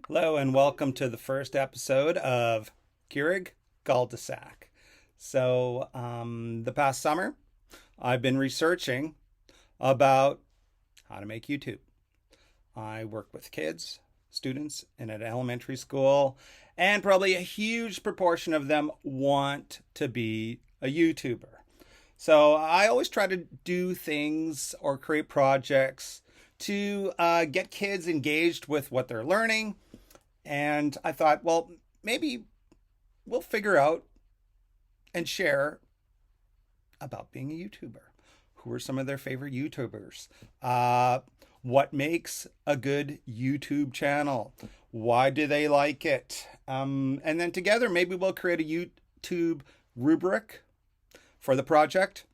Hello and welcome to the first episode of Kehrig Cul De Sac. The past summer, I've been researching about how to make YouTube. I work with kids, students in an elementary school, and probably a huge proportion of them want to be a YouTuber. So I always try to do things or create projects to get kids engaged with what they're learning. And I thought, well, maybe we'll figure out and share about being a YouTuber. Who are some of their favorite YouTubers? What makes a good YouTube channel? Why do they like it? And then together, maybe we'll create a YouTube rubric for the project.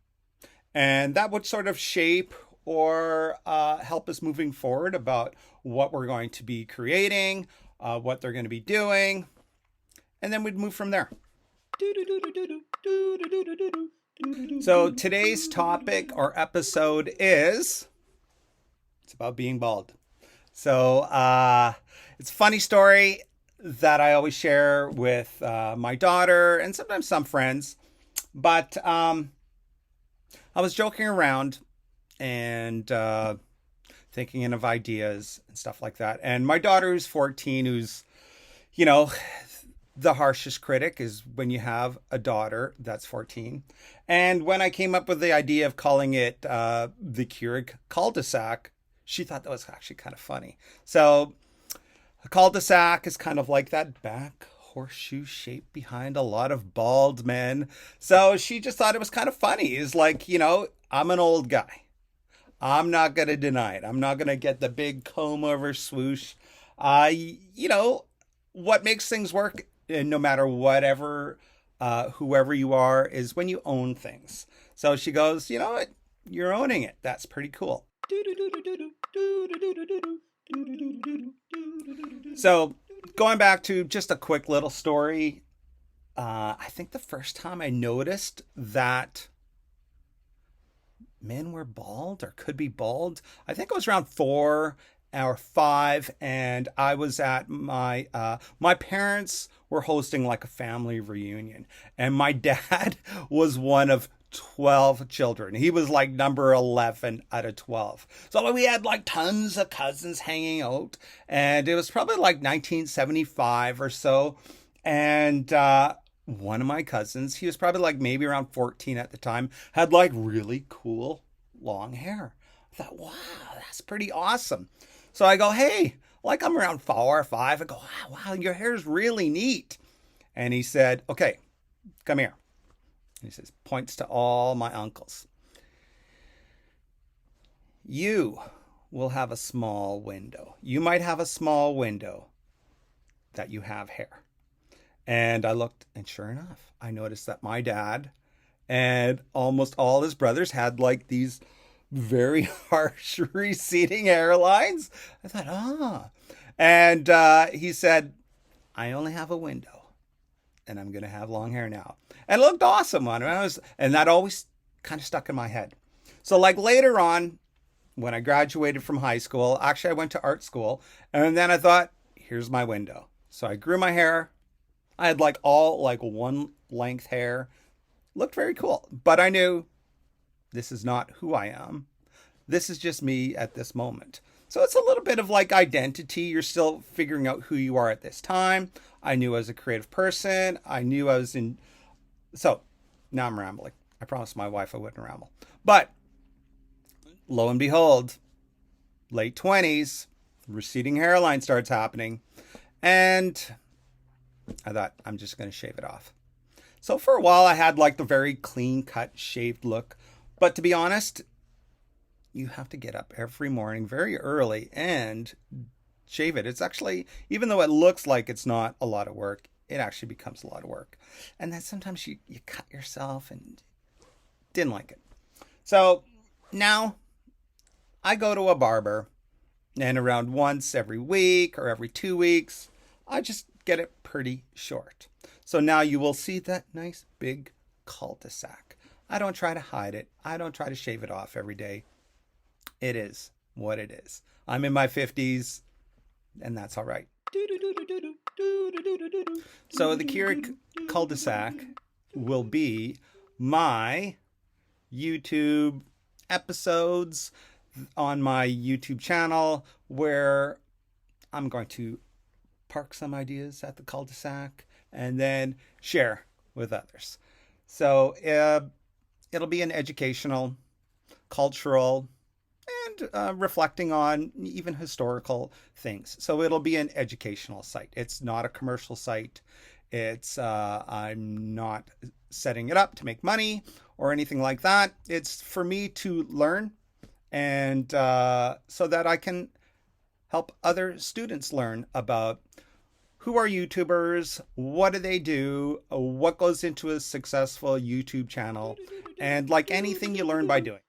And that would sort of shape or help us moving forward about what we're going to be creating, what they're going to be doing, and then we'd move from there. So today's topic or episode is, it's about being bald. So it's a funny story that I always share with my daughter and sometimes some friends. But I was joking around and thinking of ideas and stuff like that. And my daughter, who's 14, who's, the harshest critic is when you have a daughter that's 14. And when I came up with the idea of calling it the Kehrig Cul De Sac, she thought that was actually kind of funny. So a cul-de-sac is kind of like that back horseshoe shape behind a lot of bald men. So she just thought it was kind of funny. It's like, I'm an old guy. I'm not going to deny it. I'm not going to get the big comb over swoosh. What makes things work, no matter whoever you are, is when you own things. So she goes, you know what? You're owning it. That's pretty cool. So going back to just a quick little story, I think the first time I noticed that men were bald or could be bald, I think it was around 4 or 5, and I was at my parents were hosting like a family reunion, and my dad was one of 12 children. He was like number 11 out of 12. So we had like tons of cousins hanging out, and it was probably like 1975 or so. And one of my cousins, he was probably like maybe around 14 at the time, had like really cool long hair. I thought, wow, that's pretty awesome. So I go, hey, like I'm around 4 or 5. I go, wow, your hair's really neat. And he said, okay, come here. He says, points to all my uncles. You will have a small window. You might have a small window that you have hair. And I looked, and sure enough, I noticed that my dad and almost all his brothers had like these very harsh receding hairlines. I thought, And he said, I only have a window. And I'm going to have long hair now. And it looked awesome on him. And that always kind of stuck in my head. So like later on, when I graduated from high school, actually I went to art school. And then I thought, here's my window. So I grew my hair. I had like all like one length hair. Looked very cool. But I knew this is not who I am. This is just me at this moment. So it's a little bit of like identity. You're still figuring out who you are at this time. I knew I was a creative person. I knew I was in. So now I'm rambling. I promised my wife I wouldn't ramble. But lo and behold, late 20s, receding hairline starts happening. And I thought, I'm just going to shave it off. So for a while, I had like the very clean cut, shaved look. But to be honest, you have to get up every morning very early and shave it. It's actually, even though it looks like it's not a lot of work, it actually becomes a lot of work. And then sometimes you cut yourself and didn't like it. So now I go to a barber, and around once every week or every 2 weeks, I just get it pretty short. So now you will see that nice big cul-de-sac. I don't try to hide it. I don't try to shave it off every day. It is what it is. I'm in my 50s, and that's all right. So the Kehrig Cul De Sac will be my YouTube episodes on my YouTube channel where I'm going to park some ideas at the cul-de-sac and then share with others. So it'll be an educational, cultural, and reflecting on even historical things. So it'll be an educational site. It's not a commercial site. It's I'm not setting it up to make money or anything like that. It's for me to learn and so that I can help other students learn about who are YouTubers, what do they do, what goes into a successful YouTube channel, and like anything you learn by doing.